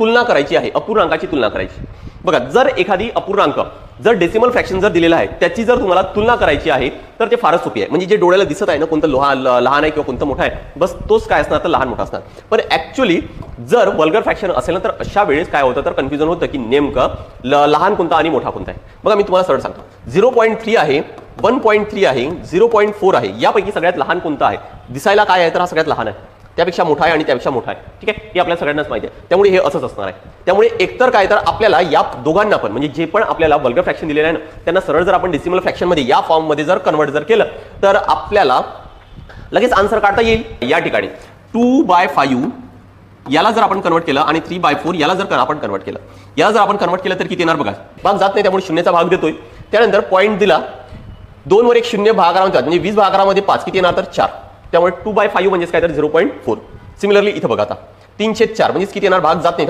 तुलना करायची आहे, अपूर्णांकाची तुलना करायची. बघा, जर एखादी अपूर्णांक जर डेसिमल फ्रॅक्शन जर दिलेला आहे त्याची जर तुम्हाला तुलना करायची आहे तर ते फारच सोपी आहे. म्हणजे जे डोळ्याला दिसत आहे ना कोणतं लहान आहे किंवा कोणतं मोठं आहे, बस तोच काय असणार तर लहान मोठा असणार. पण ऍक्च्युअली जर वल्गर फ्रॅक्शन असेल ना तर अशा वेळेस काय होतं तर कन्फ्युजन होतं की नेमकं लहान कोणता आणि मोठा कोणता आहे. बघा मी तुम्हाला सरळ सांगतो, 0.3 आहे, 1.3 आहे, 0.4 आहे, यापैकी सगळ्यात लहान कोणता आहे, दिसायला काय आहे तर हा सगळ्यात लहान आहे, त्यापेक्षा मोठा आहे आणि त्यापेक्षा मोठा आहे. ठीक आहे, हे आपल्या सगळ्यांनाच माहिती आहे. त्यामुळे हे असंच असणार आहे. त्यामुळे एकतर काय तर आपल्याला या दोघांना पण म्हणजे जे पण आपल्याला वल्गर फ्रॅक्शन दिलेलं आहे ना त्यांना सरळ जर आपण डेसिमल फ्रॅक्शन मध्ये या फॉर्म मध्ये जर कन्वर्ट जर केलं तर आपल्याला लगेच आन्सर काढता येईल. या ठिकाणी 2/5 याला जर आपण कन्वर्ट केलं आणि 3/4 याला जर आपण कन्वर्ट केलं, याला जर आपण कन्वर्ट केलं तर किती येणार बघा. भाग जात नाही त्यामुळे शून्याचा भाग देतोय. त्यानंतर पॉईंट दिला, 2 वर एक शून्य भागाकारामध्ये म्हणजे 20 भागाकारामध्ये 5 किती येणार तर 4. त्यामुळे 2/5 म्हणजे काय तर 0.4. सिमिलरली इथं बघा आता 3/4 म्हणजे किती येणार, भाग जात नाही.